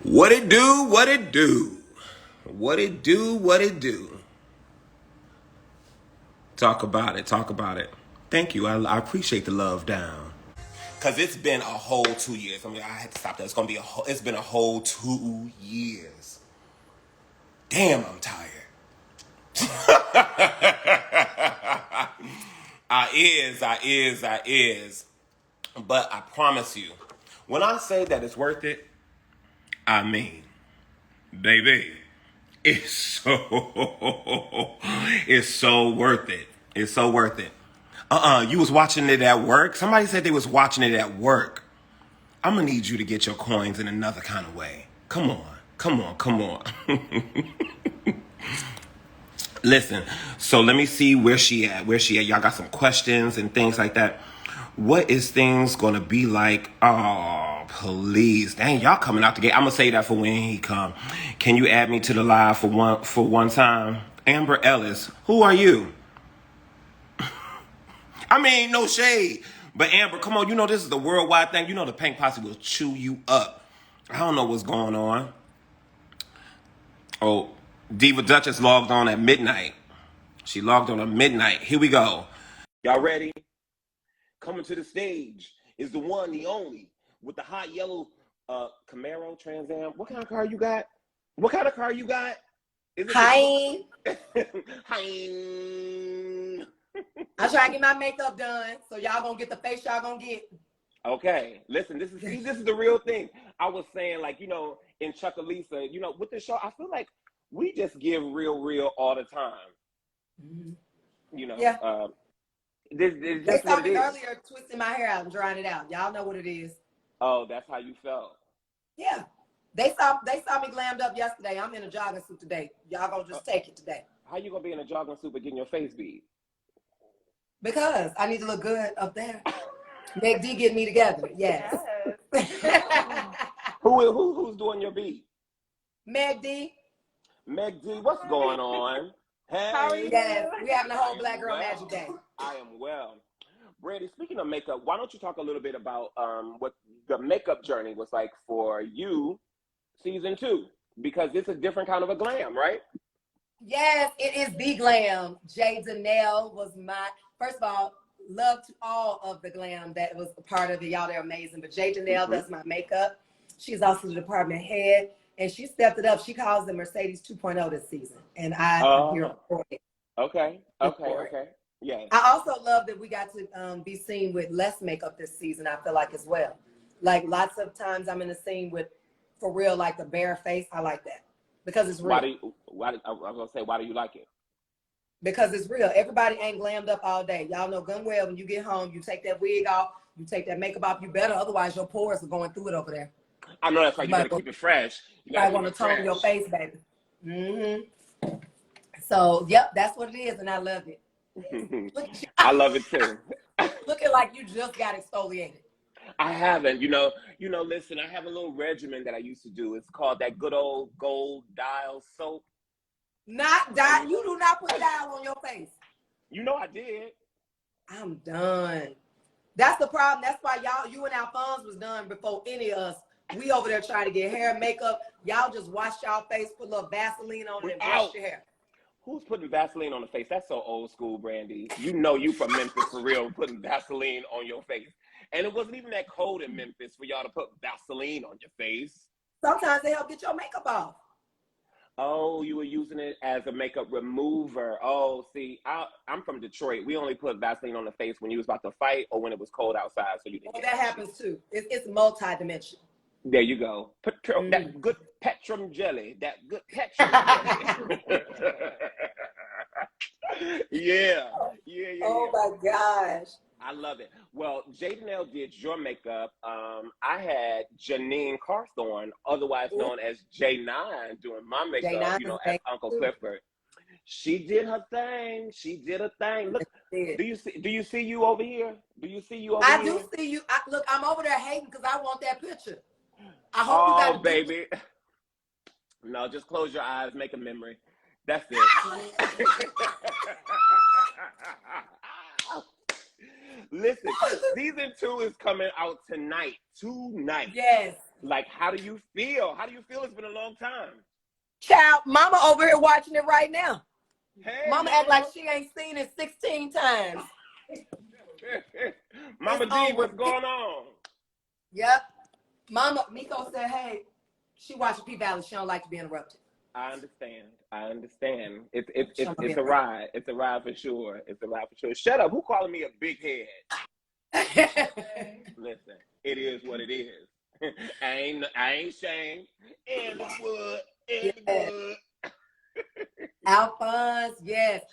What it do, what it do. What it do, what it do. Talk about it, talk about it. Thank you, I appreciate the love down. Cause it's been a whole 2 years. I mean, I had to stop that. It's been a whole 2 years. Damn, I'm tired. I is. But I promise you, when I say that it's worth it, I mean, baby. It's so it's so worth it. It's so worth it. You was watching it at work? Somebody said they was watching it at work. I'm gonna need you to get your coins in another kind of way. Come on. Come on, come on. Listen, so let me see where she at. Where she at? Y'all got some questions and things like that. What is things gonna be like? Oh, please. Dang, y'all coming out the gate. I'm gonna say that for when he come. Can you add me to the live for one time? Amber Ellis, who are you? I mean, no shade. But Amber, come on, you know this is the worldwide thing. You know the Pink Posse will chew you up. I don't know what's going on. Oh, Diva Duchess logged on at midnight. She logged on at midnight. Here we go. Y'all ready? Coming to the stage is the one, the only, with the hot yellow Camaro Trans Am. What kind of car you got? What kind of car you got? Is it Hi. Hi. I'm trying to get my makeup done, so y'all gonna get the face y'all gonna get. Okay, listen, this is the real thing. I was saying, like, you know, in Chuckalisa, you know, with the show, I feel like we just give real all the time. Mm-hmm. You know, yeah. They saw me earlier twisting my hair out and drying it out. Y'all know what it is. Oh, that's how you felt. Yeah. They saw me glammed up yesterday. I'm in a jogging suit today. Y'all gonna just take it today. How you gonna be in a jogging suit but getting your face beat? Because I need to look good up there. Meg D get me together. Yes. Who's doing your beat? Meg D. Meg D, what's going on? Hey. How are you? Yes, we having a whole Black Girl Magic Day. I am well. Brandy, speaking of makeup, why don't you talk a little bit about what the makeup journey was like for you, season 2? Because it's a different kind of a glam, right? Yes, it is the glam. Jay Danelle was my, first of all, love to all of the glam that was a part of it. Y'all, they're amazing. But Jay Danelle does my makeup. She's also the department head. And she stepped it up. She calls it Mercedes 2.0 this season. And I'm here for it. Okay. Yeah. I also love that we got to be seen with less makeup this season, I feel like, as well. Like, lots of times I'm in the scene with, for real, like the bare face. I like that. Because it's real. I was going to say, why do you like it? Because it's real. Everybody ain't glammed up all day. Y'all know good and well when you get home, you take that wig off, you take that makeup off, you better. Otherwise, your pores are going through it over there. I know that's right. You got to keep it fresh. You gotta want to tone your face, baby. Mm-hmm. So, yep, that's what it is, and I love it. I love it too. Looking like you just got exfoliated. I haven't. You know, listen, I have a little regimen that I used to do. It's called that good old gold dial soap. Not dial. You do not put dial on your face. You know I did. I'm done. That's the problem. That's why you and Alphonse was done before any of us. We over there trying to get hair, makeup. Y'all just wash y'all face, put a little Vaseline on it, and brush your hair. Who's putting Vaseline on the face? That's so old school, Brandy. You know you from Memphis for real, putting Vaseline on your face. And it wasn't even that cold in Memphis for y'all to put Vaseline on your face. Sometimes they help get your makeup off. Oh, you were using it as a makeup remover. Oh, see, I'm from Detroit. We only put Vaseline on the face when you was about to fight or when it was cold outside. So you didn't. Well, that happens too. It's multi-dimensional. There you go. That good Petrum jelly. That good Petrum jelly. Yeah. Oh my gosh. I love it. Well, Jadenelle did your makeup. I had Janine Carthorne, otherwise known as J9, doing my makeup, you know, as Uncle Clifford. She did her thing. She did her thing. Look, do you see you over here? Do you see you over here? I do see you. Look, I'm over there hating because I want that picture. I hope you got baby. No, just close your eyes, make a memory. That's it. Listen, season 2 is coming out tonight. Yes. Like, how do you feel? How do you feel? It's been a long time. Child, mama over here watching it right now. Hey, Mama act like she ain't seen it 16 times. Mama It's D, on what's repeat. going on? Yep. Mama, Miko said, hey, she watching P-Valley. She don't like to be interrupted. I understand. I understand. It's She don't it's be a ride. It's a ride for sure. It's a ride for sure. Shut up. Who calling me a big head? Listen, it is what it is. I ain't ashamed. And the wood. And the wood. Alphonse, yes.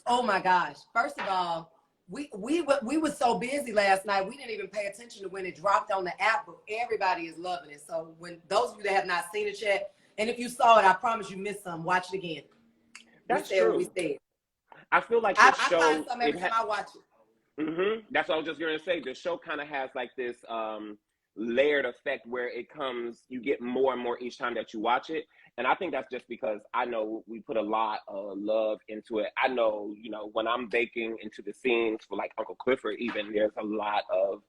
Oh my gosh. First of all, we were so busy last night, we didn't even pay attention to when it dropped on the app, but everybody is loving it. So when those of you that have not seen it yet, and if you saw it, I promise you missed some. Watch it again. That's we said true. what we said. I feel like I the show. find some every time I watch it. That's what I was just gonna say. The show kind of has like this layered effect where it comes, you get more and more each time that you watch it. And I think that's just because I know we put a lot of love into it. I know, you know, when I'm baking into the scenes for like Uncle Clifford, even there's a lot of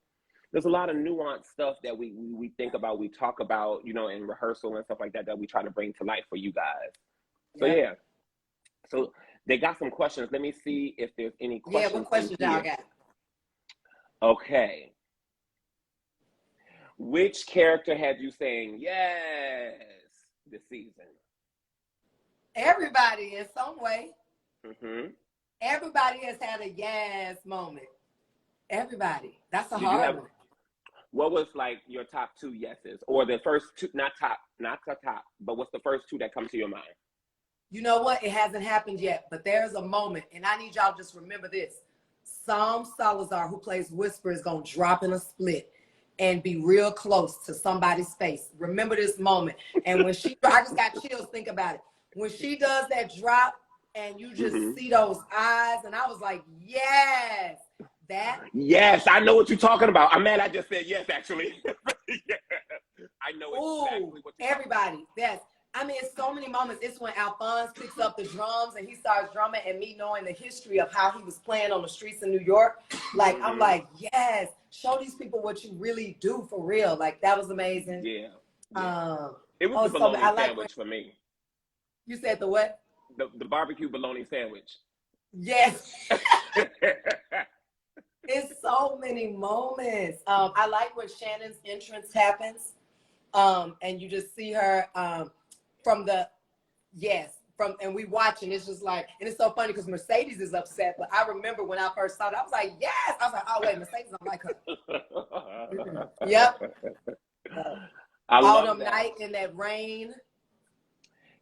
nuanced stuff that we think about, we talk about, you know, in rehearsal and stuff like that, that we try to bring to life for you guys. So yeah. So they got some questions. Let me see if there's any questions. Yeah, what questions y'all got? Okay. Which character had you saying yes this season? Everybody in some way. Mm-hmm. Everybody has had a yes moment. Everybody. That's a hard one. What was like your top two yeses, or the first two? Not top, but what's the first two that come to your mind? You know what? It hasn't happened yet, but there's a moment, and I need y'all to just remember this. Psalm Salazar, who plays Whisper, is going to drop in a split and be real close to somebody's face. Remember this moment. And when I just got chills, think about it. When she does that drop and you just see those eyes, and I was like, yes, that. Yes, I know what you're talking about. I'm mad I just said yes, actually. Yeah. I know exactly what you're everybody, yes. I mean, it's so many moments. It's when Alphonse picks up the drums and he starts drumming, and me knowing the history of how he was playing on the streets in New York. Like, I'm like, yes, show these people what you really do for real. Like, that was amazing. Yeah. It was the bologna sandwich for me. You said the what? The barbecue bologna sandwich. Yes. It's so many moments. I like when Shannon's entrance happens, and you just see her and we watching. It's just like, and it's so funny because Mercedes is upset. But I remember when I first saw it, I was like, yes. I was like, oh wait, Mercedes don't like her. Yep. All them night in that rain.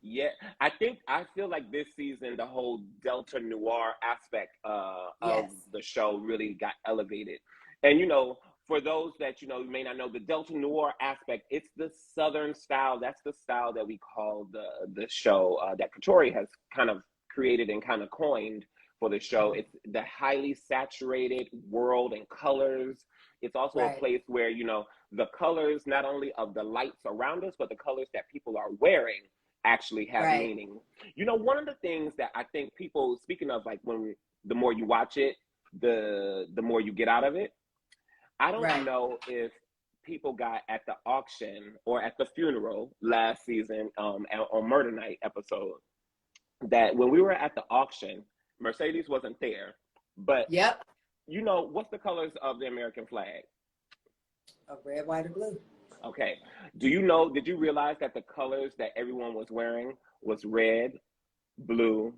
Yeah, I feel like this season, the whole Delta Noir aspect of the show really got elevated. And, you know, for those that, you know, may not know, the Delta Noir aspect, it's the Southern style. That's the style that we call the show that Katori has kind of created and kind of coined for the show. It's the highly saturated world and colors. It's also a place where, you know, the colors, not only of the lights around us, but the colors that people are wearing actually have meaning. You know, one of the things that I think people, speaking of like the more you watch it, the more you get out of it. I don't know if people got at the auction or at the funeral last season on Murder Night episode, that when we were at the auction, Mercedes wasn't there, but you know, what's the colors of the American flag? A red, white, and blue. Okay. Did you realize that the colors that everyone was wearing was red, blue,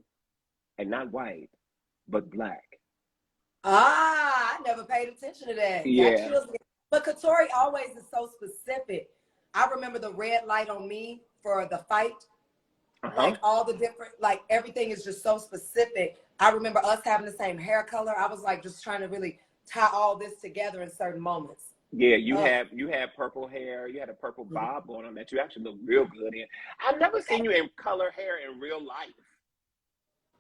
and not white, but black? I never paid attention to that. Yeah. But Katori always is so specific. I remember the red light on me for the fight. Like all the different, like everything is just so specific. I remember us having the same hair color. I was like just trying to really tie all this together in certain moments. Yeah, you had purple hair. You had a purple bob on that you actually look real good in. I've never seen you in color hair in real life.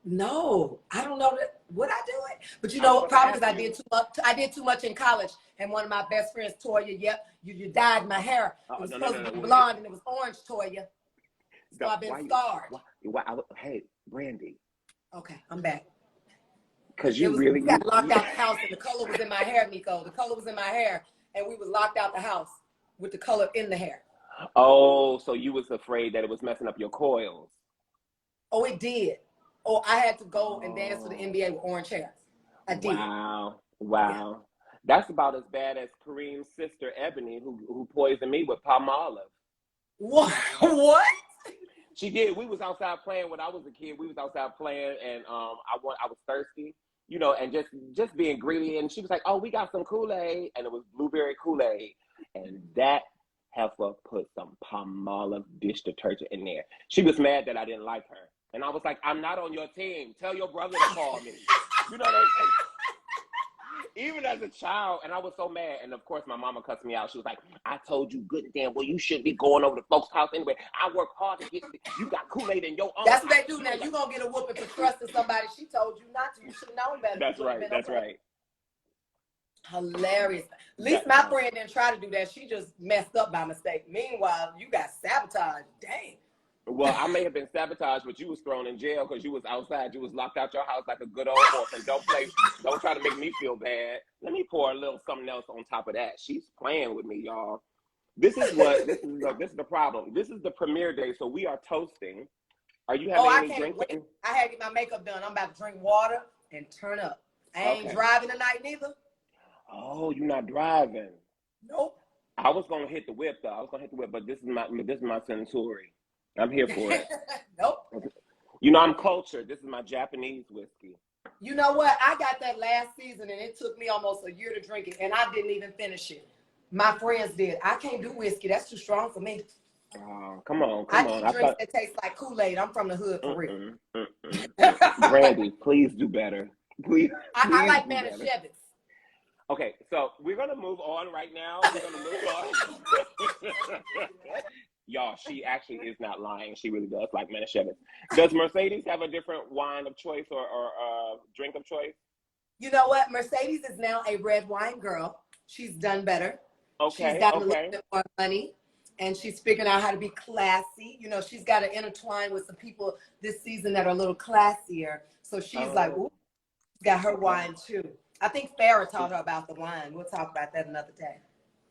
No, I don't know that. Would I do it? But you know, probably because I did too much. I did too much in college, and one of my best friends, Toya, you dyed my hair. It was supposed to be blonde, and it was orange, Toya. So I've been scarred. Hey, Brandy. Okay, I'm back. Because we got locked out the house, and the color was in my hair, Nico. The color was in my hair, and we was locked out the house with the color in the hair. Oh, so you was afraid that it was messing up your coils. Oh, it did. Oh, I had to go and dance to the Oh, NBA with orange hairs. I did. wow. Yeah. Wow. That's about as bad as Kareem's sister Ebony, who poisoned me with palm olive. What? What? She did. We was outside playing when I was a kid. We was outside playing, and I was thirsty, and just being greedy. And she was like, "Oh, we got some Kool-Aid," and it was blueberry Kool-Aid, and that heifer put some Palmolive dish detergent in there. She was mad that I didn't like her, and I was like, "I'm not on your team. Tell your brother to call me." You know what I'm saying? Even as a child, and I was so mad. And of course, my mama cussed me out. She was like, "I told you good and damn well you shouldn't be going over to folks' house anyway. I work hard to get you got Kool-Aid in your own That's what house." they do now. You gonna get a whooping for trusting somebody she told you not to. You should have known better. That's You would have right. been That's okay. right. Hilarious. At least That, my friend didn't try to do that. She just messed up by mistake. Meanwhile, you got sabotaged. Dang. well, I may have been sabotaged, but you was thrown in jail because you was outside. You was locked out your house like a good old orphan. Don't try to make me feel bad. Let me pour a little something else on top of that. She's playing with me, y'all. This is the problem. This is the premiere day, so we are toasting. Are you Oh, having I any can't drinks? wait. I had to get my makeup done. I'm about to drink water and turn up. I ain't Okay. driving tonight neither. Oh, you're not driving. Nope. I was gonna hit the whip though. I was gonna hit the whip, but this is my Centauri. I'm here for it. Nope. I'm cultured. This is my Japanese whiskey. You know what? I got that last season and it took me almost a year to drink it and I didn't even finish it. My friends did. I can't do whiskey. That's too strong for me. Oh, come on. I I need drinks thought, that taste like Kool-Aid. I'm from the hood for real. Brandy, please do better. Please, I please like do better. Manischewitz. Okay, so we're gonna move on right now. We're gonna move on. Y'all, she actually is not lying. She really does like Manischewitz. Does Mercedes have a different wine of choice or drink of choice? You know what? Mercedes is now a red wine girl. She's done better. She's Okay, gotten a little okay. bit more money and she's figuring out how to be classy. She's got to intertwine with some people this season that are a little classier. So she's like, ooh, she's got her wine too. I think Farrah taught her about the wine. We'll talk about that another day.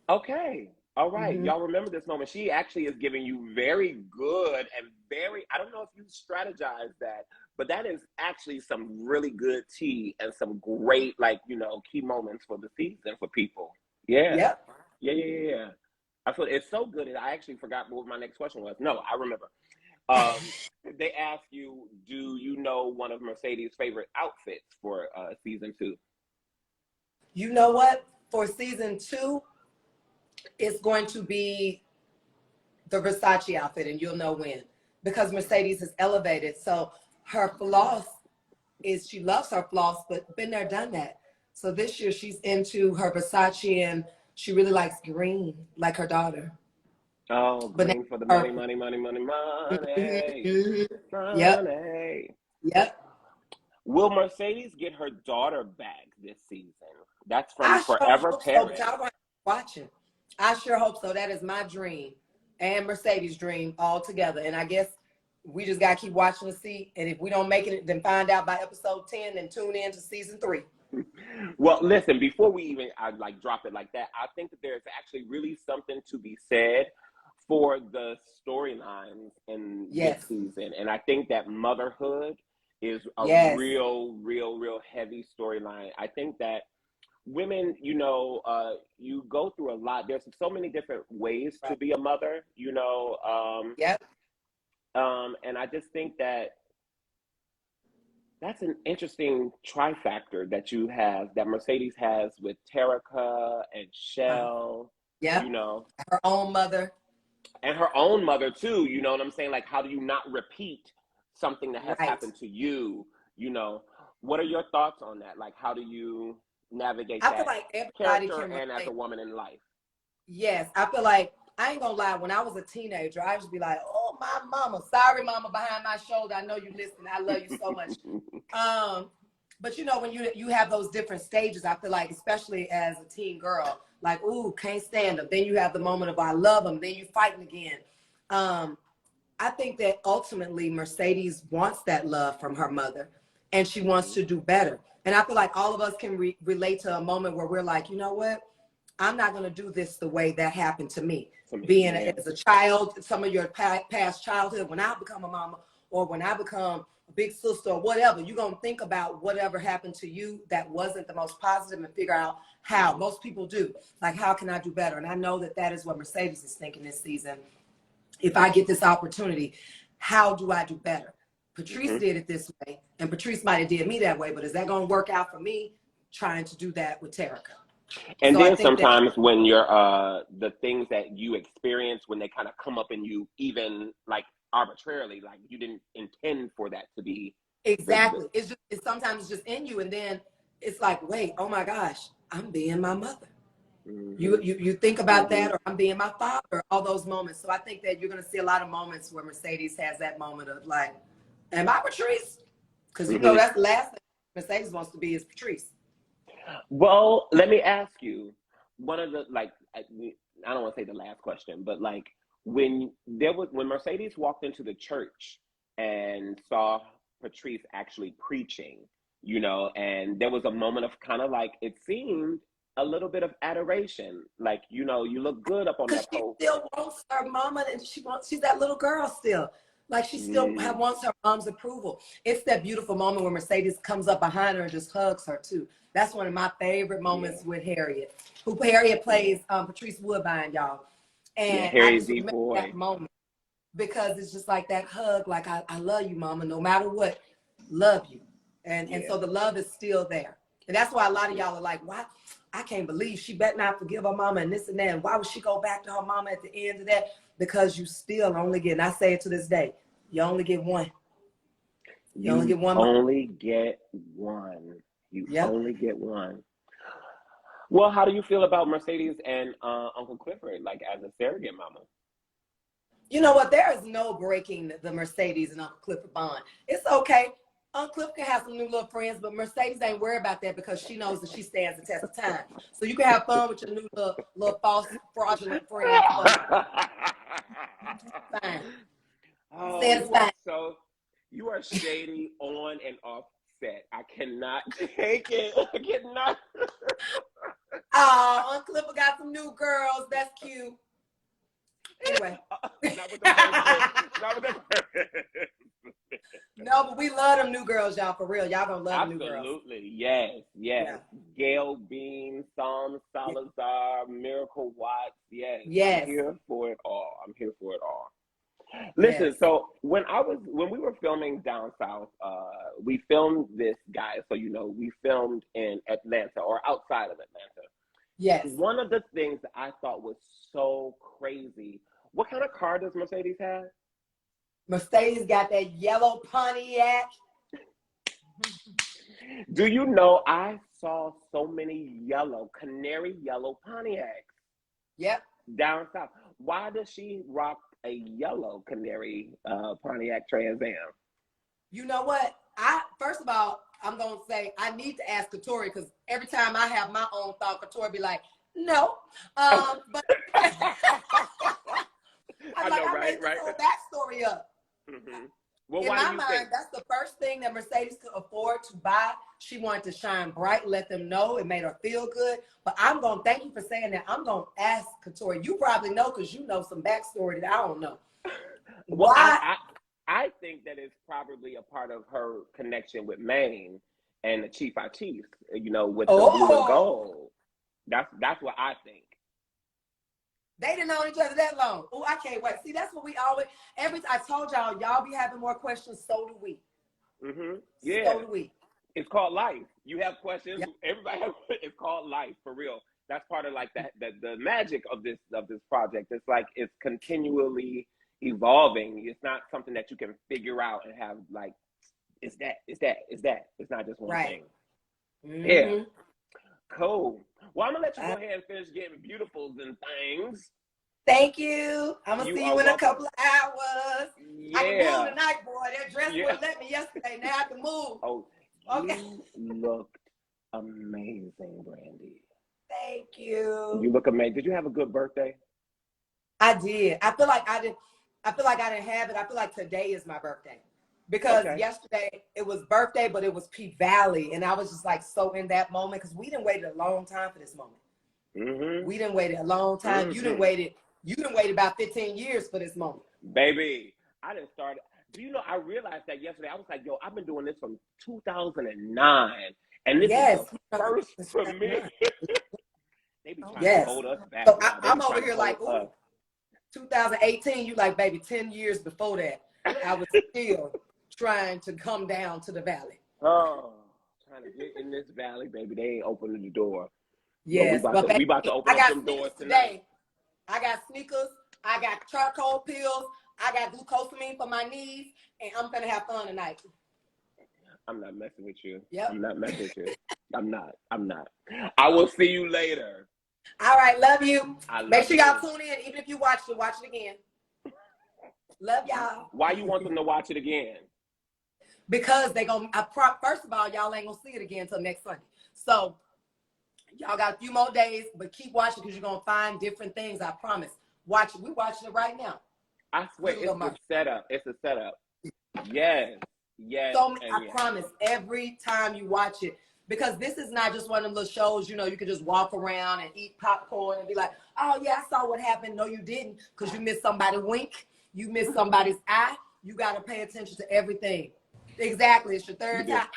Okay. All right. Mm-hmm. Y'all remember this moment. She actually is giving you very good and I don't know if you strategize that, but that is actually some really good tea and some great, key moments for the season for people. Yeah. Yep. Yeah. I feel it's so good. And I actually forgot what my next question was. No, I remember. They ask you, do you know one of Mercedes' favorite outfits for season 2? You know what? For season 2, it's going to be the Versace outfit, and you'll know when. Because Mercedes has elevated. So her floss is, she loves her floss, but been there, done that. So this year she's into her Versace, and she really likes green, like her daughter. Oh, But green for the money. Yep. Money. Yep. Will Mercedes get her daughter back this season? That's from I sure Forever hope so, Parent. but y'all gonna watch it. I sure hope so. That is my dream and Mercedes' dream all together. And I guess we just gotta keep watching to see. And if we don't make it, then find out by episode 10 and tune in to season 3. Well, listen, before we even drop it like that, I think that there's actually really something to be said for the storylines in this season. And I think that motherhood is a real heavy storyline. I think that women, you go through a lot. There's so many different ways to be a mother, and I just think that that's an interesting trifactor that you have, that Mercedes has with Terica and Shell. Her own mother. And her own mother too, you know what I'm saying? Like, how do you not repeat something that has happened to you? What are your thoughts on that? Like, how do you navigate that I feel like everybody character can and as a woman in life? Yes, I feel like, I ain't gonna lie, when I was a teenager, I used to be like, oh, my mama, sorry, mama, behind my shoulder, I know you listen, I love you so much. But when you have those different stages, I feel like, especially as a teen girl, like, ooh, can't stand them. Then you have the moment of I love them. Then you fighting again. I think that ultimately Mercedes wants that love from her mother, and she wants to do better. And I feel like all of us can relate to a moment where we're like, you know what? I'm not going to do this the way that happened to me. Being Yeah. as a child, some of your past childhood, when I become a mama or when I become a big sister or whatever, you're going to think about whatever happened to you that wasn't the most positive and figure out how. Most people do. Like, how can I do better? And I know that that is what Mercedes is thinking this season. If I get this opportunity, how do I do better? Patrice did it this way, and Patrice might have did me that way, but is that going to work out for me trying to do that with Terica? And So I then think that sometimes when you're the things that you experience when they kind of come up in you, even like arbitrarily, like you didn't intend for that to be exactly. It's sometimes it's just in you, and then it's like, wait, oh my gosh, I'm being my mother. You think about that, or I'm being my father, all those moments. So I think that you're going to see a lot of moments where Mercedes has that moment of like, am I Patrice? Because you know that's the last thing Mercedes wants to be is Patrice. Well, let me ask you one of the like I don't want to say the last question, but like when Mercedes walked into the church and saw Patrice actually preaching, you know, and there was a moment of kind of like it seemed a little bit of adoration, like you know, you look good up on Because that she pole. still wants her mama, and she's that little girl still. Like she still wants her mom's approval. It's that beautiful moment where Mercedes comes up behind her and just hugs her too. That's one of my favorite moments with Harriet. Harriet plays Patrice Woodbine, y'all. Yeah, And I Harry just D. remember that Boy. moment because it's just like that hug, like I love you, mama, no matter what, love you. And Yeah. so the love is still there. And that's why a lot of y'all are like, why? I can't believe she better not forgive her mama and this and that. And why would she go back to her mama at the end of that? Because you still only get, and I say it to this day, you only get one. You only You get one mama. only get one. You Yep. only get one. Well, how do you feel about Mercedes and Uncle Clifford, like as a surrogate mama? You know what? There is no breaking the Mercedes and Uncle Clifford bond. It's okay. Uncle Cliff can have some new little friends, but Mercedes ain't worried about that because she knows that she stands the test of time. So you can have fun with your new little false fraudulent friends, but fine. Oh, Said it's fine. you are shady on and off set. I cannot take it. I cannot. Oh, Uncle Clifford got some new girls. That's cute. Anyway. Not with the person. Not with the person. No, but we love them new girls, y'all, for real. Y'all gonna love them new girls. Absolutely. Yes. Yes. Yeah. Gail Bean, Psalm Salazar, Miracle Watts. Yes. I'm Yes. here for it all. I'm here for it all. Listen, Yes. so when we were filming down south, we filmed this, guys. So you know, we filmed in Atlanta or outside of Atlanta. Yes. One of the things that I thought was so crazy. What kind of car does Mercedes have? Mercedes got that yellow Pontiac. Do you know I saw so many canary yellow Pontiacs Yep. down south? Why does she rock a yellow canary Pontiac Trans Am? You know what? First of all, I'm gonna say I need to ask Katori because every time I have my own thought, Katori be like, no. But I'm like, I made this whole backstory up. Well, in why my do you mind, think? that's the first thing that Mercedes could afford to buy. She wanted to shine bright, let them know. It made her feel good. But I'm going to thank you for saying that. I'm going to ask Katori. You probably know because you know some backstory that I don't know. Well, Why? I think that it's probably a part of her connection with Maine and the Chief Chiefs, you know, with the blue and gold. That's what I think. They didn't know each other that long. Oh, I can't wait. See, that's what we always, I told y'all be having more questions, so do we. Yeah. So do we. It's called life. You have questions. Yep. Everybody has. It's called life for real. That's part of like the magic of this project. It's like it's continually evolving. It's not something that you can figure out and have like it's that. It's not just one thing. Yeah. Cool. Well, I'm gonna let you go ahead and finish getting beautifuls and things. Thank you. I'm gonna see you in a couple of hours. Yeah. I can move tonight, boy. That dress wouldn't let me yesterday. Now I can move. Oh, okay. You looked amazing, Brandy. Thank you. You look amazing. Did you have a good birthday? I did. I feel like I didn't have it. I feel like today is my birthday. Because yesterday it was birthday, but it was P Valley. And I was just like so in that moment because we didn't wait a long time for this moment. We didn't wait a long time. You didn't waited about 15 years for this moment. Baby, I didn't start. Do you know, I realized that yesterday. I was like, yo, I've been doing this from 2009. And this is the first premiere. They be trying to hold us back. So I'm over here like, ooh, 2018, you like, baby, 10 years before that, I was still trying to come down to the valley. Oh, trying to get in this valley, baby. They ain't opening the door. Yes, but we about to open up some doors tonight. I got sneakers, I got charcoal pills, I got glucosamine for my knees, and I'm gonna have fun tonight. I'm not messing with you. Yep. I'm not messing with you. I'm not. I will see you later. All right, love you. Make sure y'all you. tune in. Even if you watch it again. Love y'all. Why you want them to watch it again? Because they gonna, first of all, y'all ain't gonna see it again until next Sunday. So y'all got a few more days, but keep watching because you're gonna find different things. I promise. Watch it. We watching it right now. I swear, it's a setup. It's a setup. Yes. So I promise, every time you watch it, because this is not just one of them little shows, you know, you can just walk around and eat popcorn and be like, oh yeah, I saw what happened. No, you didn't, because you missed somebody wink. You missed somebody's eye. You got to pay attention to everything. Exactly. It's your third time.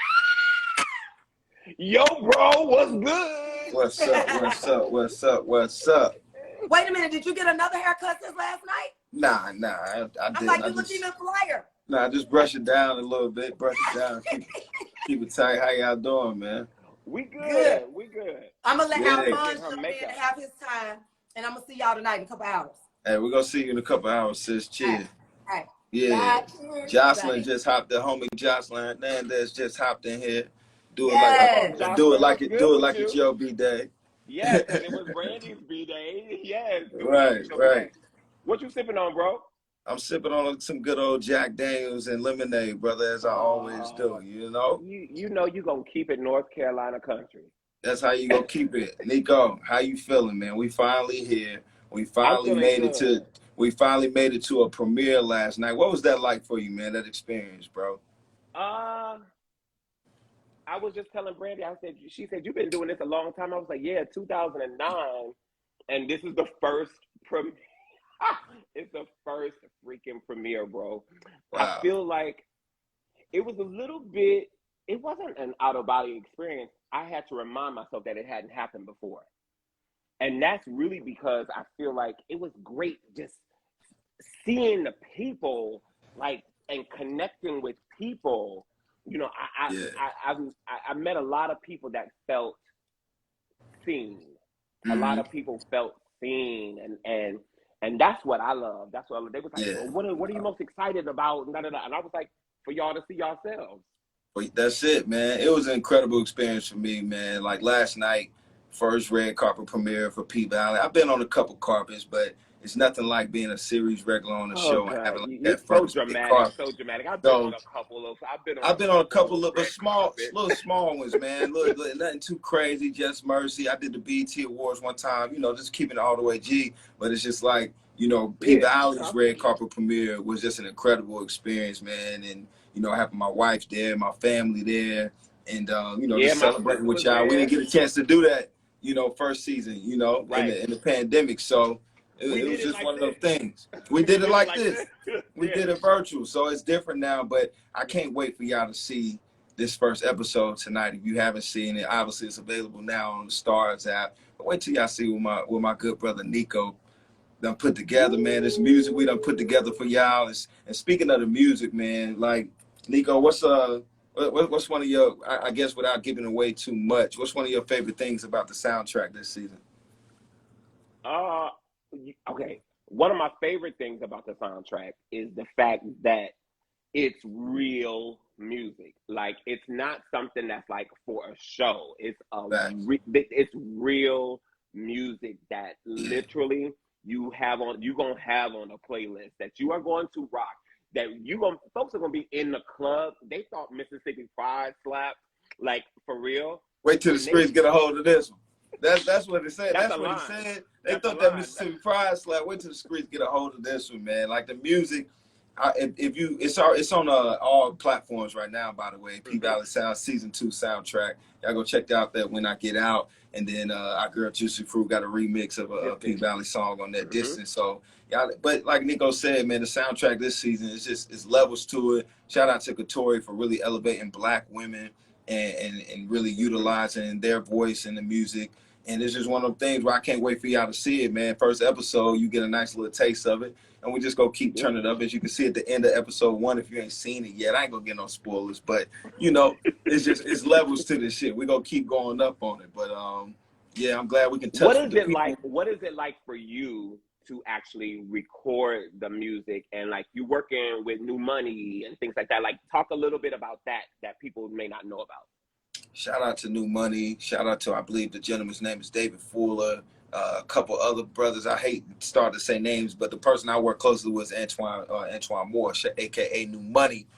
Yo, bro, what's good? What's up? Wait a minute. Did you get another haircut since last night? Nah. I didn't. I'm like, you look even flyer. Nah, just brush it down a little bit. Brush it down. Keep it tight. How y'all doing, man? We good. We good. I'm going to let Alphonse jump in and have his time. And I'm going to see y'all tonight in a couple hours. Hey, we're going to see you in a couple hours, sis. Cheers. All right. Yeah. Bye. Jocelyn just hopped, the homie Jocelyn Hernandez just hopped in here. Do it like it's your B-Day. Yes, and it was Brandy's B-Day. Yes. Right. What you sipping on, bro? I'm sipping on some good old Jack Daniels and lemonade, brother, as I always do, you know? You know you going to keep it North Carolina country. That's how you going to keep it. Nico, how you feeling, man? We finally here. We finally made it to a premiere last night. What was that like for you, man, that experience, bro? I was just telling Brandy, she said, you've been doing this a long time. I was like, yeah, 2009. And this is the first premiere. It's the first freaking premiere, bro. Wow. I feel like it was a little bit, it wasn't an out-of-body experience. I had to remind myself that it hadn't happened before. And that's really because I feel like it was great just seeing the people, like, and connecting with people. You know, I met a lot of people that felt seen. A lot of people felt seen, and that's what I love. That's what I love. They was like, well, what are you most excited about? And I was like, for y'all to see yourselves. That's it, man. It was an incredible experience for me, man. Like last night, first red carpet premiere for P Valley. I've been on a couple carpets, but it's nothing like being a series regular on the show and having like that first big carpet. So dramatic. I've been on a couple of, but little small ones, man. Look, nothing too crazy. Just Mercy. I did the BET Awards one time. You know, just keeping it all the way G. But it's just like, you know, P Valley's red carpet premiere was just an incredible experience, man. And you know, having my wife there, my family there, and you know, just celebrating with y'all. We didn't get a chance to do that, you know, first season, you know, in the pandemic. So it was just one of those things. We did it like this. We did it virtual, so it's different now. But I can't wait for y'all to see this first episode tonight. If you haven't seen it, obviously it's available now on the Stars app. But wait till y'all see what my good brother Nico done put together, man. This music we done put together for y'all. And speaking of the music, man, like Nico, what's one of your, I guess without giving away too much, what's one of your favorite things about the soundtrack this season? Okay. One of my favorite things about the soundtrack is the fact that it's real music. Like, it's not something that's like for a show. It's it's real music that literally you're gonna have on a playlist that you are going to rock. That folks are gonna be in the club. They thought Mississippi Pride slapped, like, for real. Wait till the streets get a hold of this one. That's what it said. That's what he said. They thought that Mississippi Pride slapped. Wait till the streets get a hold of this one, man. Like the music, it's on all platforms right now. By the way, P Valley Sound Season 2 soundtrack. Y'all go check out that when I get out. and then our girl Juicy Fruit got a remix of a P Valley song on that Distance. So yeah, but like Nico said, man, the soundtrack this season is just it's levels to it. Shout out to Katori for really elevating Black women and really utilizing their voice in the music. And it's just one of them things where I can't wait for y'all to see it, man. First episode, you get a nice little taste of it. And we just go keep turning it up. As you can see at the end of episode 1, if you ain't seen it yet, I ain't gonna get no spoilers. But, you know, it's levels to this shit. We're gonna keep going up on it. But, yeah, I'm glad we can touch What is with the it people. like? What is it like for you to actually record the music, and like you working with New Money and things like that? Like, talk a little bit about that people may not know about. Shout out to New Money. Shout out to, I believe the gentleman's name is David Fuller. A couple other brothers. I hate to start to say names, but the person I work closely with is Antoine Moore, aka New Money.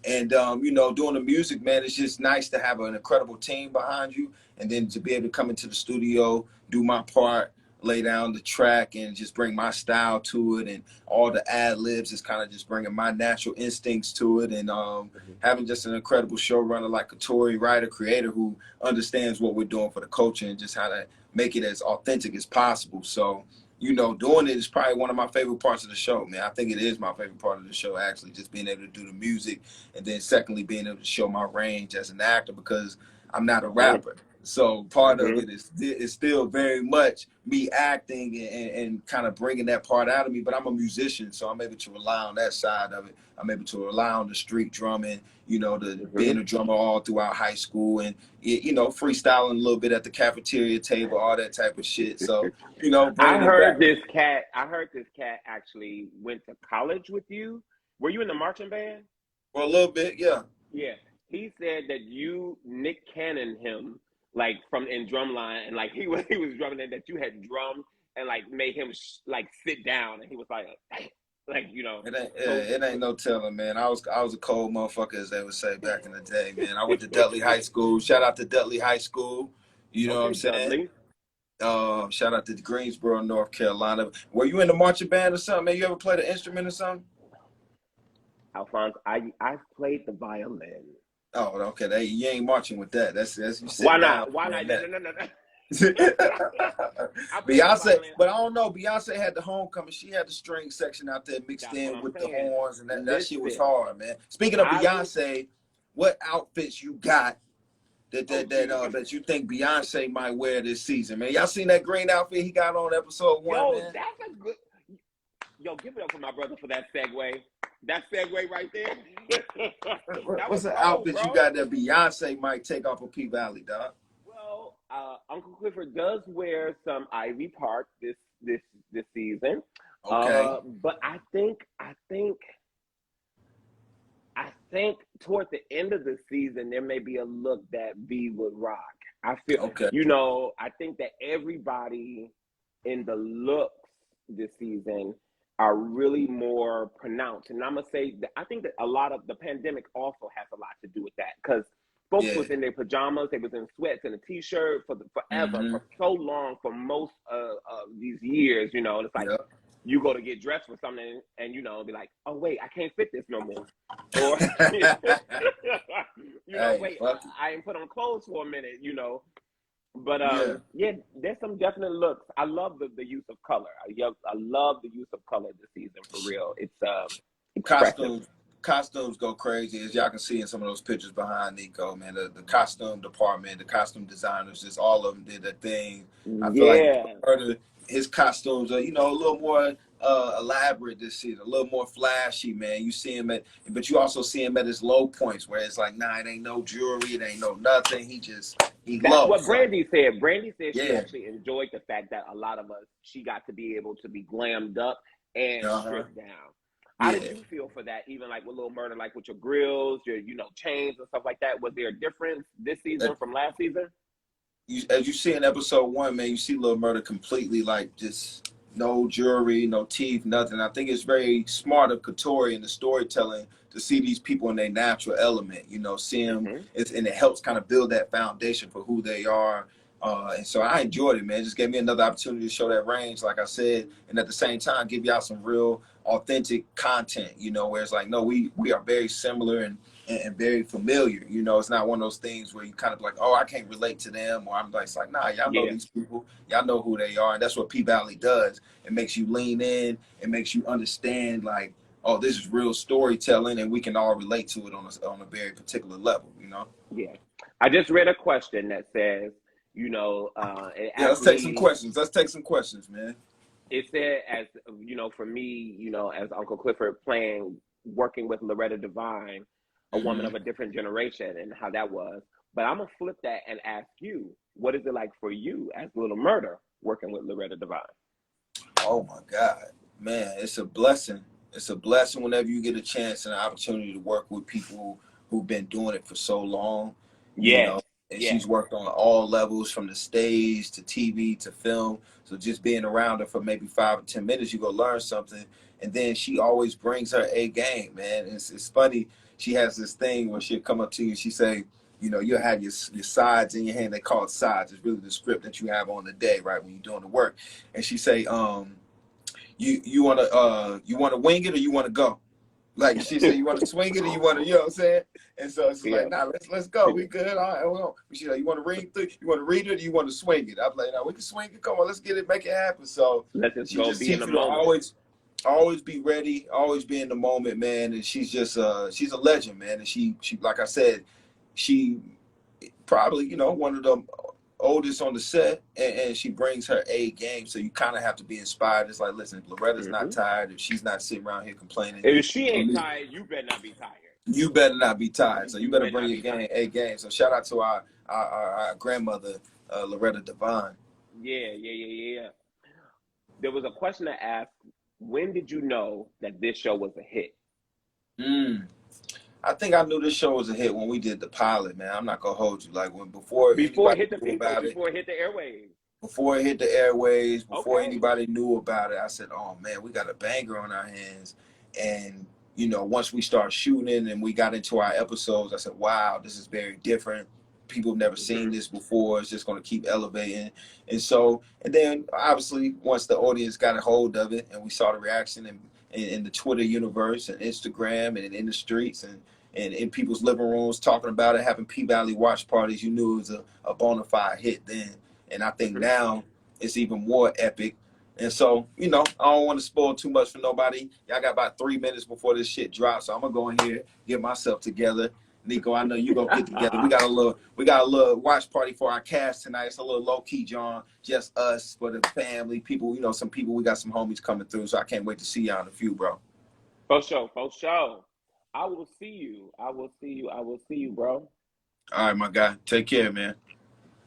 And you know, doing the music, man, it's just nice to have an incredible team behind you, and then to be able to come into the studio, do my part, lay down the track, and just bring my style to it, and all the ad libs is kind of just bringing my natural instincts to it, and having just an incredible showrunner like Katori, writer, creator, who understands what we're doing for the culture and just how to make it as authentic as possible. So, you know, doing it is probably one of my favorite parts of the show, man. I think it is my favorite part of the show, actually, just being able to do the music, and then secondly, being able to show my range as an actor, because I'm not a rapper. So part of it is still very much me acting and kind of bringing that part out of me, but I'm a musician, so I'm able to rely on that side of it. I'm able to rely on the street drumming, you know, being a drummer all throughout high school, and, you know, freestyling a little bit at the cafeteria table, all that type of shit. So, you know, I heard this cat actually went to college with you. Were you in the marching band? For a little bit, yeah. Yeah. He said that you Nick Cannon him, like, from in Drumline, and like he was drumming, and that you had drummed and like made him like sit down, and he was like you know. It ain't no telling, man. I was a cold motherfucker, as they would say back in the day, man. I went to Dudley High School. Shout out to Dudley High School. You know what I'm saying? Dudley. Shout out to Greensboro, North Carolina. Were you in the marching band or something, man? You ever played an instrument or something? Alphonse, I played the violin. Oh, okay. You ain't marching with that. That's you sit Why down. not? Why not? No. Beyonce, but I don't know. Beyonce had the homecoming. She had the string section out there mixed in with the horns, and that shit was hard, man. Speaking of Beyonce, what outfits you got that you think Beyonce might wear this season, man? Y'all seen that green outfit he got on episode 1? Yo, man? that's a good. Yo, give it up for my brother for that segue. That segue right there. What's the outfit you got that Beyonce might take off of P Valley, dog? Well, Uncle Clifford does wear some Ivy Park this season. Okay. But I think toward the end of the season there may be a look that V would rock. I feel, you know, I think that everybody in the looks this season are really more pronounced. And I'm going to say that I think that a lot of the pandemic also has a lot to do with that, because folks was in their pajamas, they was in sweats and a t-shirt forever, for so long, for most of these years, you know. And it's like, you go to get dressed for something and, you know, be like, oh, wait, I can't fit this no more. Or, you know, wait, I ain't put on clothes for a minute, you know. But yeah, there's some definite looks. I love the use of color. I love the use of color this season, for real. It's costumes go crazy, as y'all can see in some of those pictures behind Nico, man. The costume department, the costume designers, just all of them did their thing. I feel like his costumes are, you know, a little more elaborate this season, a little more flashy, man. You see him but you also see him at his low points, where it's like, nah, it ain't no jewelry, it ain't no nothing. That's what Brandy said. Brandy said she actually enjoyed the fact that a lot of us, she got to be able to be glammed up and stripped down. How did you feel for that? Even like with Lil Murder, like with your grills, your, you know, chains and stuff like that. Was there a difference this season from last season? As you see in episode 1, man, you see Lil Murder completely like just no jewelry, no teeth, nothing. I think it's very smart of Katori and the storytelling to see these people in their natural element, you know, see them, and it helps kind of build that foundation for who they are. And so I enjoyed it, man. It just gave me another opportunity to show that range, like I said, and at the same time give y'all some real authentic content, you know, where it's like, no, we are very similar and very familiar. You know, it's not one of those things where you kind of like, oh, I can't relate to them, or I'm like, it's like, nah, y'all know these people, y'all know who they are, and that's what P Valley does. It makes you lean in, it makes you understand, like, oh, this is real storytelling, and we can all relate to it on a very particular level, you know? Yeah. I just read a question that says, you know, let's take some questions. Let's take some questions, man. It said, as you know, for me, you know, as Uncle Clifford working with Loretta Devine, a woman of a different generation, and how that was. But I'm gonna flip that and ask you, what is it like for you as Little Murder working with Loretta Devine? Oh my God, man, it's a blessing. It's a blessing whenever you get a chance and an opportunity to work with people who've been doing it for so long. You know, and she's worked on all levels, from the stage to TV to film. So just being around her for maybe 5 or 10 minutes, you go learn something. And then she always brings her A game, man. It's funny. She has this thing where she'll come up to you and she say, you know, you'll have your sides in your hand. They call it sides. It's really the script that you have on the day, right, when you're doing the work. And she say, you wanna wing it or you wanna go? Like she said, you want to swing it or you want to, you know what I'm saying? And so it's like, nah, let's go. We good. All right, hold on. She's like, you want to read it? You want to read it or you want to swing it? I'm like, no, we can swing it. Come on, let's get it, make it happen. So she just teaches you to always be ready, always be in the moment, man. And she's just she's a legend, man. And she like I said, she probably, you know, one of them oldest on the set, and she brings her A game, so you kind of have to be inspired. It's like, listen, if Loretta's not tired, if she's not sitting around here complaining, if she ain't tired, you better not be tired. You better not be tired. So you better bring your game, A game. So shout out to our grandmother, Loretta Devine. Yeah. There was a question that asked, when did you know that this show was a hit? I think I knew this show was a hit when we did the pilot, man. I'm not gonna hold you. Like before it hit the airwaves. Before it hit the airwaves, before anybody knew about it, I said, oh man, we got a banger on our hands. And you know, once we started shooting and we got into our episodes, I said, wow, this is very different. People have never seen this before. It's just gonna keep elevating. And then obviously once the audience got a hold of it and we saw the reaction in the Twitter universe and Instagram and in the streets and in people's living rooms talking about it, having P Valley watch parties, you knew it was a bona fide hit then. And I think now it's even more epic. And so, you know, I don't want to spoil too much for nobody. Y'all got about 3 minutes before this shit drops. So I'm gonna go in here, get myself together. Nico, I know you gonna get together. We got a little watch party for our cast tonight. It's a little low key, John. Just us, for the family. People, you know, some people, we got some homies coming through. So I can't wait to see y'all in a few, bro. For sure. I will see you, bro. All right, my guy. Take care, man.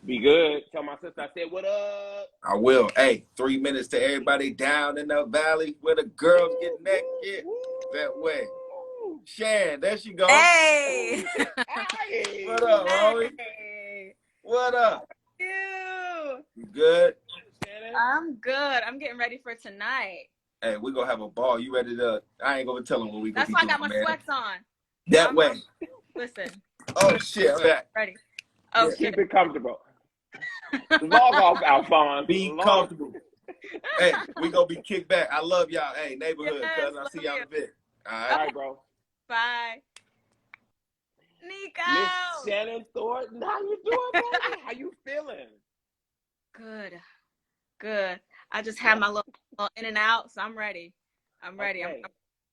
Be good. Tell my sister I said, what up? I will. Hey, 3 minutes to everybody down in the valley where the girls get naked. That way. Shan, there she goes. Hey. What up, homie? Hey. What up? You good? I'm good. I'm getting ready for tonight. Hey, we're going to have a ball. You ready to? I ain't going to tell them what we going to be doing, That's why I got my sweats on. That way. Listen. Oh, shit. I'm back. Ready. Oh, shit. Keep it comfortable. Log off, Alphonse. Be comfortable. Hey, we going to be kicked back. I love y'all. Hey, neighborhood, cousin. I'll see y'all in a bit. All right, bro. Bye. Nico. Miss Shannon Thornton, how you doing, baby? How you feeling? Good. I just had my little in and out, so I'm ready. I'm ready. I'm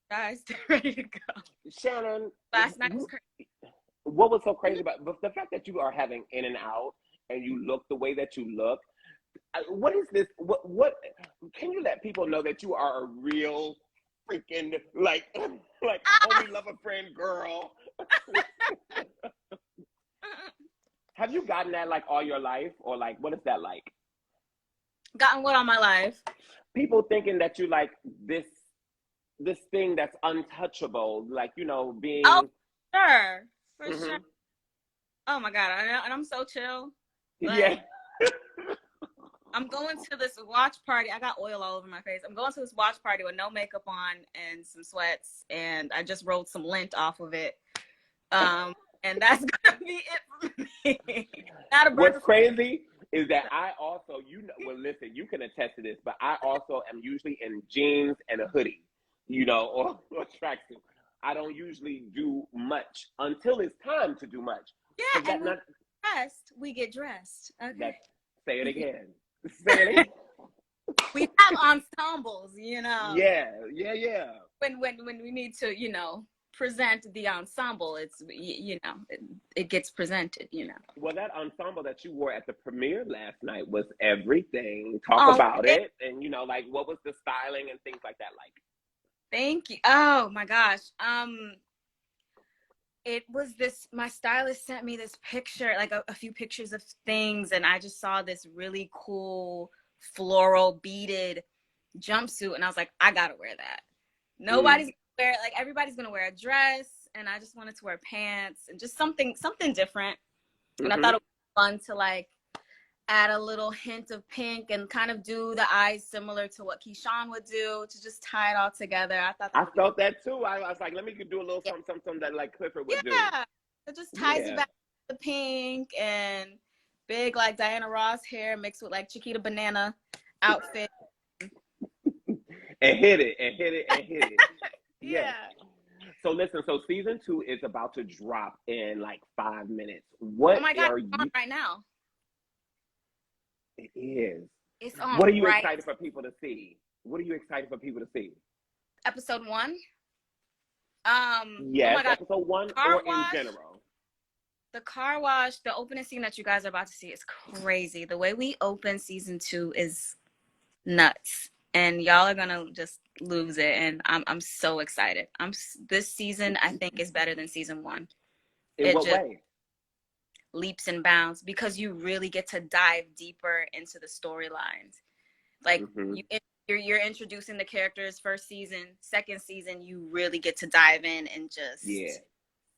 guys ready to go. Shannon, last night was crazy. What was so crazy about the fact that you are having in and out and you look the way that you look? What is this? What can you let people know that you are a real freaking like only love a friend girl? Have you gotten that like all your life, or like what is that like? Gotten what all my life? People thinking that you like this thing that's untouchable, like, you know, being. Oh, sure, for sure. Oh my God, and I'm so chill. Like, yeah. I'm going to this watch party. I got oil all over my face. I'm going to this watch party with no makeup on and some sweats, and I just rolled some lint off of it. And that's gonna be it for me. Not a What's crazy is that I also, well, listen, you can attest to this, but I also am usually in jeans and a hoodie, or tracksuit. I don't usually do much until it's time to do much. Yeah, and we get dressed. Okay. Say it again. Say it again. We have ensembles, Yeah. When we need to, present the ensemble, it's, it gets presented, Well, that ensemble that you wore at the premiere last night was everything. Talk about it. And, like, what was the styling and things like that like? Thank you. Oh my gosh. It was my stylist sent me this picture, like a few pictures of things, and I just saw this really cool floral beaded jumpsuit, and I was like, I gotta wear that. Nobody's gonna wear it. Like, everybody's gonna wear a dress, and I just wanted to wear pants and just something different. And I thought it was fun to, like, add a little hint of pink and kind of do the eyes similar to what Keyshawn would do, to just tie it all together. I felt that too. I was like, let me do a little something that like Clifford would do. Yeah, it just ties it back to the pink and big, like, Diana Ross hair mixed with, like, Chiquita Banana outfit. and hit it. Yeah. So listen, season 2 is about to drop in like 5 minutes. What? Oh my God, it's on right now. It is. It's on. What are you excited for people to see? Episode 1. Yes, oh my God. episode 1 Car or wash, in general. The car wash, the opening scene that you guys are about to see is crazy. The way we open season 2 is nuts, and y'all are gonna just lose it. And I'm so excited. This season, I think, is better than season 1. In what way? Leaps and bounds, because you really get to dive deeper into the storylines. Like, you're introducing the characters first season, second season, you really get to dive in and just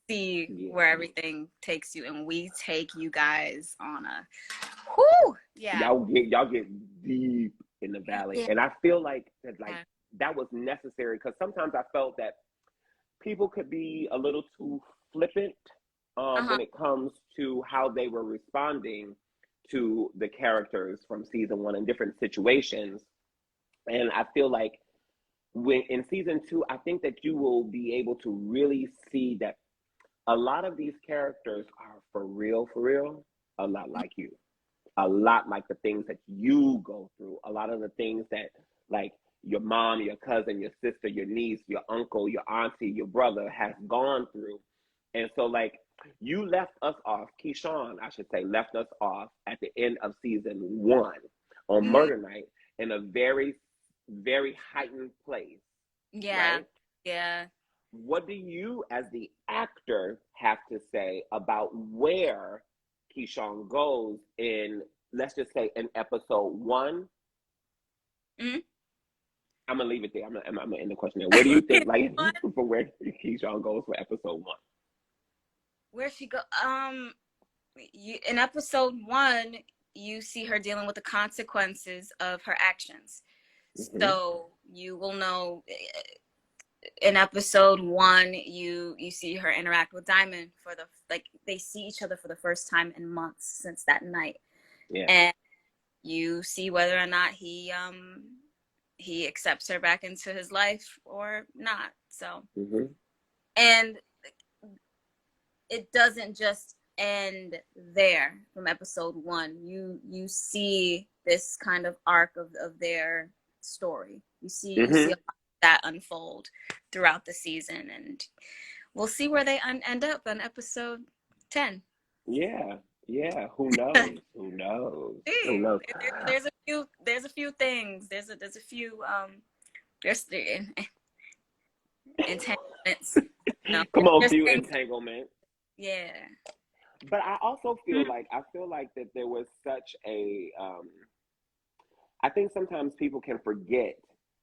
see where everything takes you. And we take you guys on a y'all get deep in the valley. And I feel like that was necessary, because sometimes I felt that people could be a little too flippant when it comes to how they were responding to the characters from season 1 in different situations. And I feel like when in season 2, I think that you will be able to really see that a lot of these characters are for real, a lot like you. A lot like the things that you go through. A lot of the things that, like, your mom, your cousin, your sister, your niece, your uncle, your auntie, your brother has gone through. And so, like, you left us off, Keyshawn, I should say, left us off at the end of season 1 on Murder Night in a very, very heightened place. Yeah. Right? Yeah. What do you, as the actor, have to say about where Keyshawn goes in, let's just say, in episode 1? I'm gonna leave it there. I'm gonna end the question there. Where do you think, like, for where Keyshawn goes for episode 1? Where she go? In episode 1, you see her dealing with the consequences of her actions. So you will know. In episode 1, you see her interact with Diamond they see each other for the first time in months since that night. Yeah. And you see whether or not he accepts her back into his life or not. So, and it doesn't just end there from episode 1. You see this kind of arc of their story. You see that unfold throughout the season, and we'll see where they end up on episode 10. Yeah. Who knows? Who knows? There's a few things. There's a few entanglements. Come on, few entanglements. Yeah. But I also feel like that there was such a I think sometimes people can forget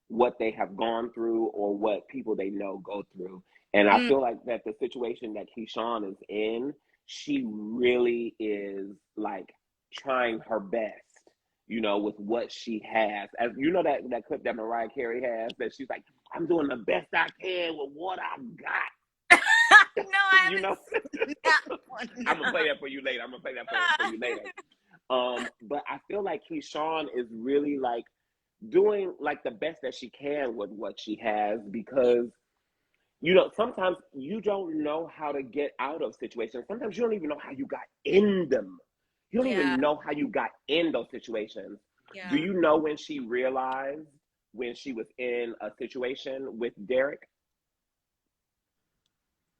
what they have gone through or what people they know go through. And I feel like that the situation that Keyshawn is in, she really is, like, trying her best, with what she has. As you know, that clip that Mariah Carey has, that she's like, I'm doing the best I can with what I got. No, I haven't seen that one. I'm gonna play that for you later. But I feel like Keyshawn is really like doing like the best that she can with what she has, because you know, sometimes you don't know how to get out of situations. Sometimes you don't even know how you got in them. You don't even know how you got in those situations. Do you know when she realized when she was in a situation with Derek?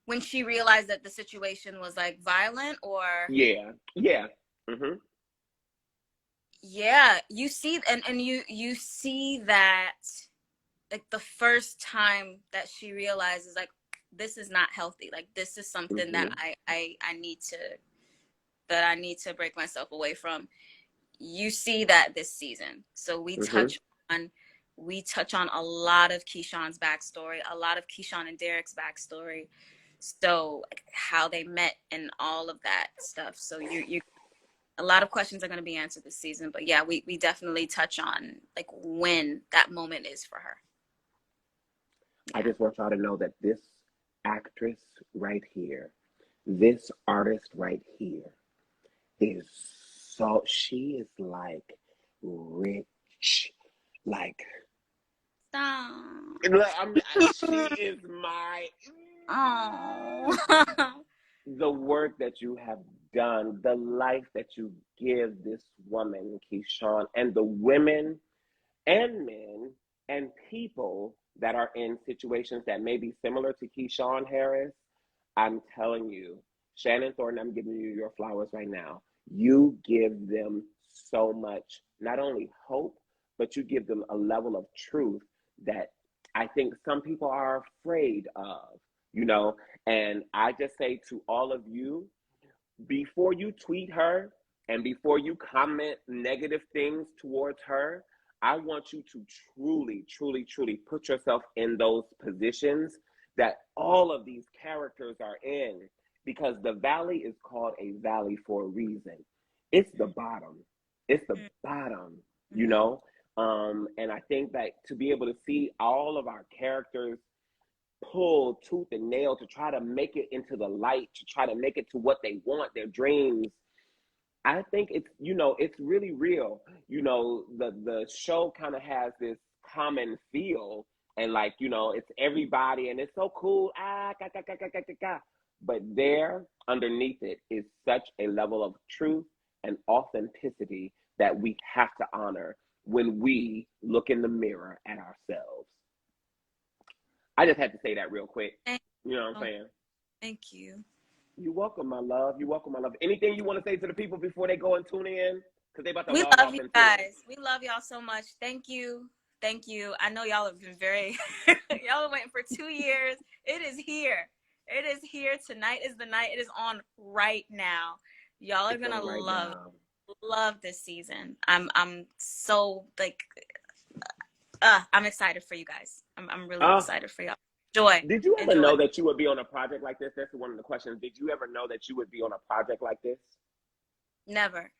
When she realized that the situation was like violent, or Yeah. Mm-hmm. Yeah, you see, and you see that like the first time that she realizes like this is not healthy. Like this is something that I need to break myself away from. You see that this season. So we touch on a lot of Keyshawn's backstory, a lot of Keyshawn and Derek's backstory. So like, how they met and all of that stuff. So you a lot of questions are going to be answered this season, but yeah, we definitely touch on like when that moment is for her. I just want y'all to know that this actress right here, this artist right here, is so, she is like rich, like, she is my, the work that you have done, the life that you give this woman, Keyshawn, and the women and men and people that are in situations that may be similar to Keyshawn Harris. I'm telling you, Shannon Thornton, I'm giving you your flowers right now. You give them so much, not only hope, but you give them a level of truth that I think some people are afraid of, you know? And I just say to all of you, before you tweet her and before you comment negative things towards her, I want you to truly, truly, truly put yourself in those positions that all of these characters are in, because the valley is called a valley for a reason. It's the bottom. It's the bottom, you know? And I think that to be able to see all of our characters pull tooth and nail to try to make it into the light, to try to make it to what they want, their dreams, I think it's, you know, it's really real. You know, the show kind of has this common feel, and like, you know, it's everybody and it's so cool. But there underneath it is such a level of truth and authenticity that we have to honor when we look in the mirror at ourselves. I just had to say that real quick. You know what I'm saying? Thank you. You're welcome, my love. You're welcome, my love. Anything you want to say to the people before they go and tune in? Because they about to log love off you and guys. We love y'all so much. Thank you. Thank you. I know y'all have been very, y'all are waiting for 2 years. It is here. It is here. Tonight is the night. It is on right now. Y'all are going to love this season. I'm so like, I'm excited for you guys. I'm really excited for y'all. Joy. Did you ever know that you would be on a project like this? That's one of the questions. Did you ever know that you would be on a project like this? Never.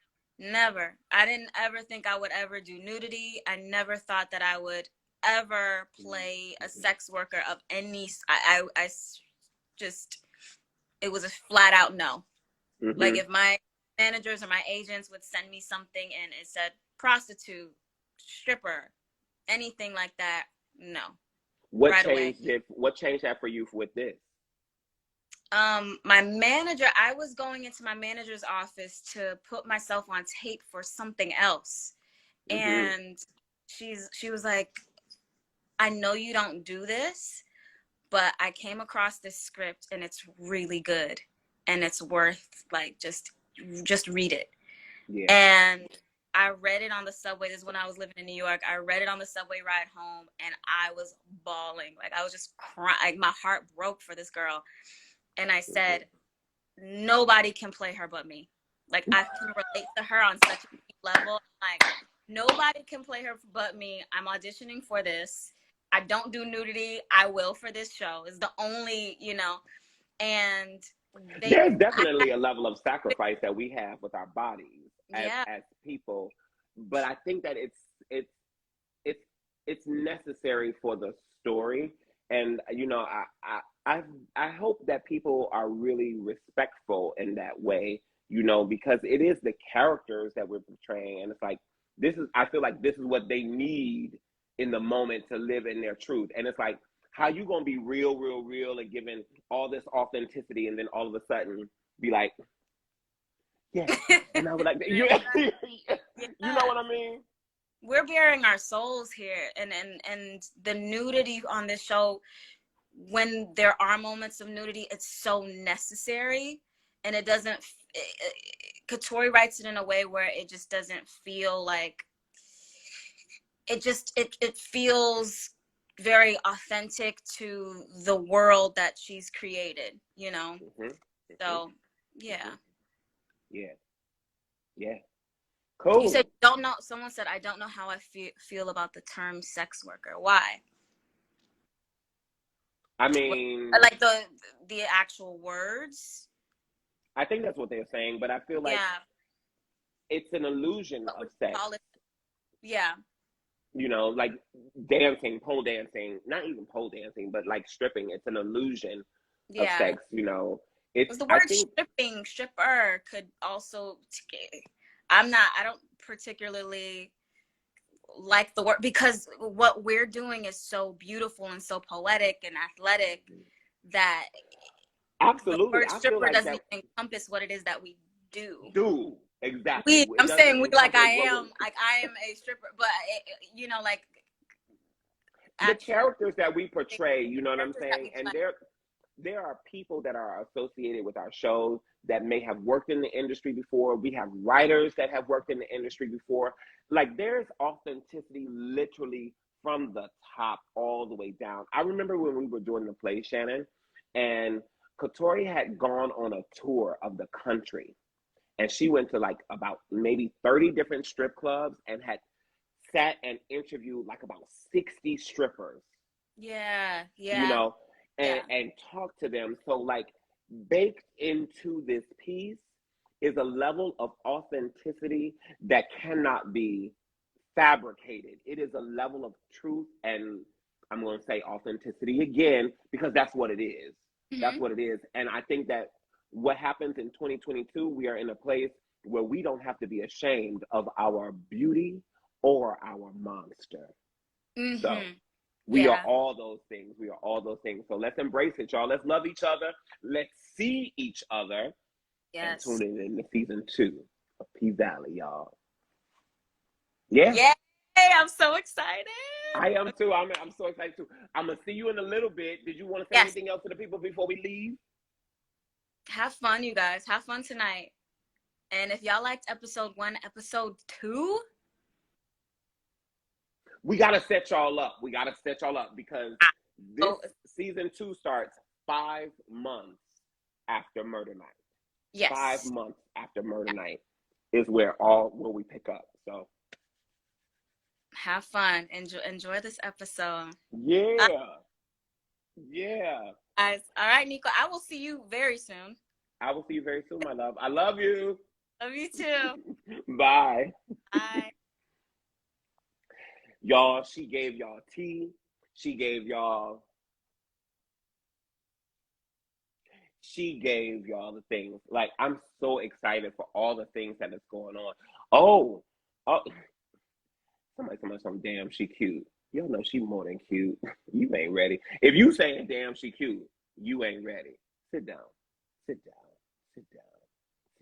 I didn't ever think I would ever do nudity. I never thought that I would ever play a sex worker of any. I just, it was a flat out no. Like if my managers or my agents would send me something and it said prostitute, stripper, anything like that, no. What changed that for you with this? My manager, I was going into my manager's office to put myself on tape for something else. And she was like, I know you don't do this, but I came across this script and it's really good and it's worth like, just read it. Yeah. And I read it on the subway. This is when I was living in New York. I read it on the subway ride home and I was bawling. Like I was just crying. Like, my heart broke for this girl. And I said, nobody can play her but me. Like I can relate to her on such a deep level. Like nobody can play her but me. I'm auditioning for this. I don't do nudity. I will for this show. It's the only, you know, and there's definitely a level of sacrifice that we have with our bodies as people. But I think that it's necessary for the story. And, you know, I hope that people are really respectful in that way, you know, because it is the characters that we're portraying. And it's like, I feel like this is what they need in the moment to live in their truth. And it's like, how you gonna be real, real, real and giving all this authenticity and then all of a sudden be like, yeah, and I would like, you know what I mean? We're bearing our souls here, and the nudity on this show, when there are moments of nudity, it's so necessary, and it doesn't. Katori writes it in a way where it just doesn't feel like it feels very authentic to the world that she's created, you know. So yeah. Yeah. Cool. You said don't know. Someone said I don't know how I feel about the term sex worker. Why? I mean, like the actual words. I think that's what they're saying, but I feel like it's an illusion of sex. Yeah. You know, like dancing, pole dancing, not even pole dancing, but like stripping. It's an illusion of sex, you know. It's the word stripping, stripper could also, I don't particularly like the word, because what we're doing is so beautiful and so poetic and athletic that absolutely the word stripper doesn't even encompass what it is that we do. Exactly. I'm saying we like I am a stripper, but you know, like the characters that we portray, you know what I'm saying? And there are people that are associated with our shows that may have worked in the industry before. We have writers that have worked in the industry before. Like, there's authenticity literally from the top all the way down. I remember when we were doing the play, Shannon, and Katori had gone on a tour of the country, and she went to like about maybe 30 different strip clubs and had sat and interviewed like about 60 strippers. Yeah. You know, and talk to them. So like baked into this piece is a level of authenticity that cannot be fabricated. It is a level of truth, and I'm going to say authenticity again, because that's what it is. That's what it is. And I think that what happens in 2022, we are in a place where we don't have to be ashamed of our beauty or our monster. So we are all those things. We are all those things. So let's embrace it, y'all. Let's love each other. Let's see each other. Yes. And tune in to season 2 of P Valley, y'all. Yeah. Yay! I'm so excited. I am too. I'm so excited too. I'm gonna see you in a little bit. Did you want to say anything else to the people before we leave? Have fun, you guys. Have fun tonight. And if y'all liked episode 1, episode 2. We gotta set y'all up. Because this season 2 starts 5 months after Murder Night. Yes. 5 months after Murder Night is where we pick up. So have fun. Enjoy this episode. Yeah. Guys, all right, Nico. I will see you very soon. I will see you very soon, my love. I love you. Love you too. Bye. Bye. Y'all, she gave y'all tea. She gave y'all the things. Like, I'm so excited for all the things that is going on. Oh, somebody damn, she cute. Y'all know she more than cute. You ain't ready. If you saying damn, she cute, you ain't ready. Sit down. See,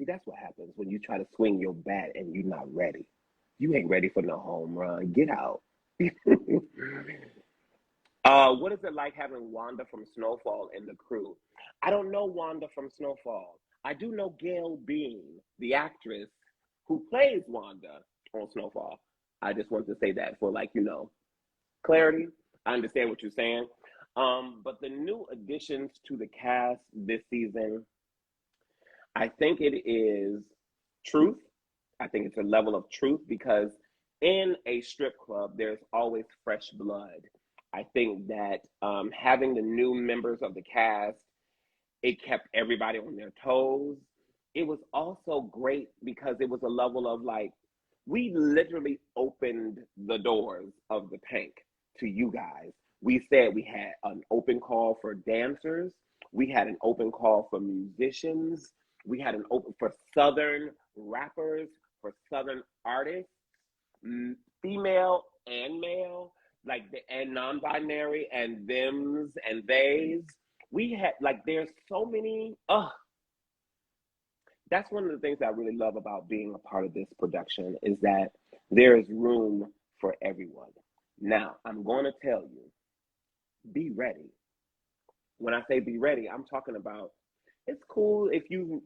that's what happens when you try to swing your bat and you're not ready. You ain't ready for no home run. Get out. What is it like having Wanda from Snowfall in the crew? I don't know Wanda from Snowfall. I do know Gail Bean, the actress who plays Wanda on Snowfall. I just want to say that for, like, you know, clarity. I understand what you're saying. But the new additions to the cast this season, I think it is truth. I think it's a level of truth, because in a strip club, there's always fresh blood. I think that having the new members of the cast, it kept everybody on their toes. It was also great because it was a level of, like, we literally opened the doors of the tank to you guys. We said we had an open call for dancers. We had an open call for musicians. We had an open for Southern rappers, for Southern artists, female and male, like and non-binary and thems and theys. We had like there's so many. That's one of the things that I really love about being a part of this production is that there is room for everyone. Now, I'm going to tell you, be ready. When I say be ready, I'm talking about it's cool if you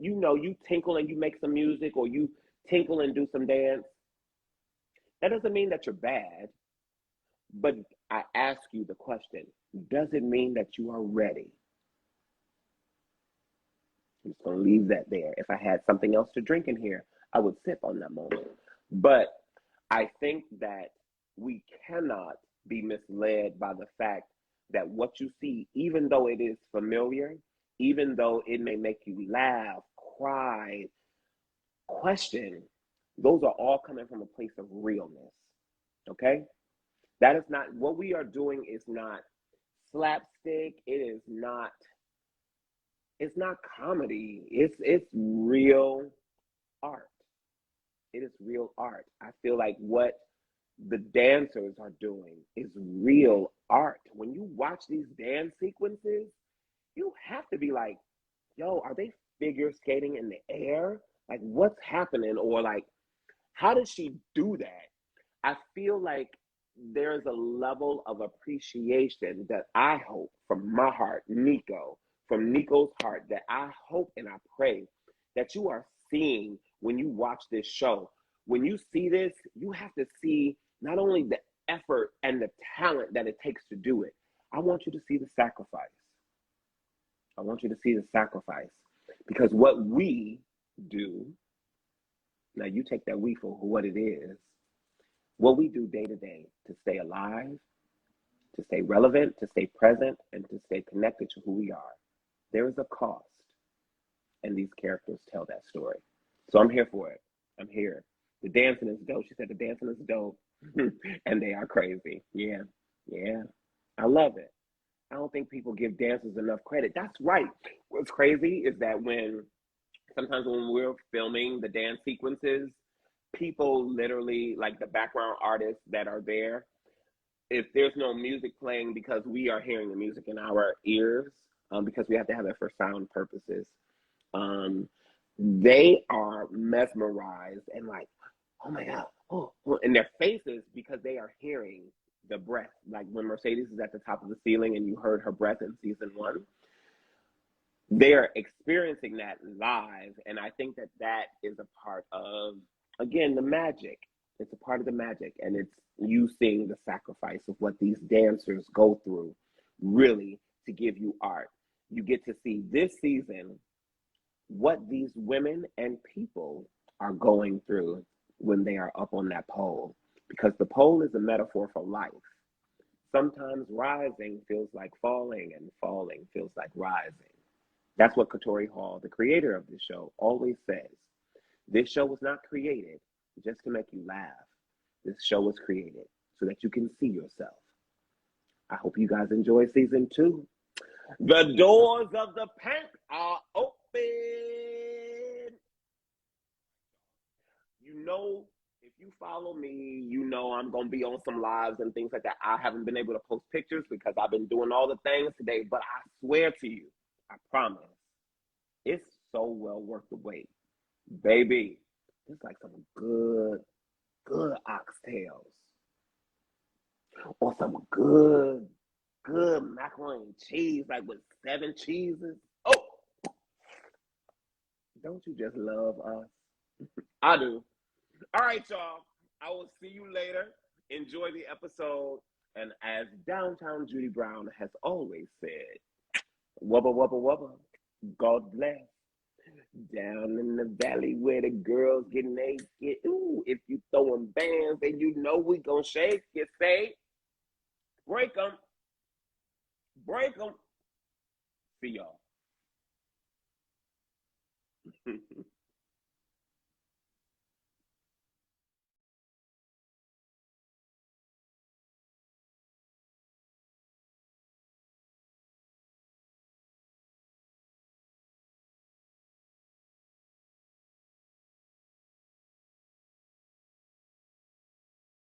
tinkle and you make some music or you tinkle and do some dance. That doesn't mean that you're bad, but I ask you the question, does it mean that you are ready? I'm just going to leave that there. If I had something else to drink in here, I would sip on that moment. But I think that we cannot be misled by the fact that what you see, even though it is familiar, even though it may make you laugh, cry, question, those are all coming from a place of realness. Okay? That is not, what we are doing is not slapstick. It's not comedy. It's real art. It is real art. I feel like what the dancers are doing is real art. When you watch these dance sequences, you have to be like, yo, are they figure skating in the air? Like, what's happening? Or like, how did she do that? I feel like there's a level of appreciation that I hope from my heart, from Nico's heart, that I hope and I pray that you are seeing when you watch this show. When you see this, you have to see not only the effort and the talent that it takes to do it. I want you to see the sacrifice. I want you to see the sacrifice. Because what we do, now you take that we for what it is, what we do day to day to stay alive, to stay relevant, to stay present, and to stay connected to who we are. There is a cost. And these characters tell that story. So I'm here for it. I'm here. The dancing is dope. She said the dancing is dope. And they are crazy. Yeah. I love it. I don't think people give dancers enough credit. That's right. What's crazy is that sometimes when we're filming the dance sequences, people literally, like the background artists that are there, if there's no music playing, because we are hearing the music in our ears, because we have to have it for sound purposes, they are mesmerized and like, oh my God, in their faces, because they are hearing the breath. Like when Mercedes is at the top of the ceiling and you heard her breath in season 1, they are experiencing that live. And I think that is a part of, again, the magic. It's a part of the magic. And it's you seeing the sacrifice of what these dancers go through, really, to give you art. You get to see this season what these women and people are going through when they are up on that pole. Because the pole is a metaphor for life. Sometimes rising feels like falling, and falling feels like rising. That's what Katori Hall, the creator of this show, always says. This show was not created just to make you laugh. This show was created so that you can see yourself. I hope you guys enjoy season 2. The doors of the pant are open. You know, if you follow me, you know I'm going to be on some lives and things like that. I haven't been able to post pictures because I've been doing all the things today, but I swear to you, I promise, it's so well worth the wait. Baby, it's like some good oxtails. Or some good macaroni and cheese, like with 7 cheeses. Oh, don't you just love us? I do. All right, y'all. I will see you later. Enjoy the episode. And as Downtown Judy Brown has always said, wubba, wubba, wubba, God bless. Down in the valley where the girls get naked. Ooh, if you throwing bands, then you know we gonna shake. You say, break them. Break them. See y'all.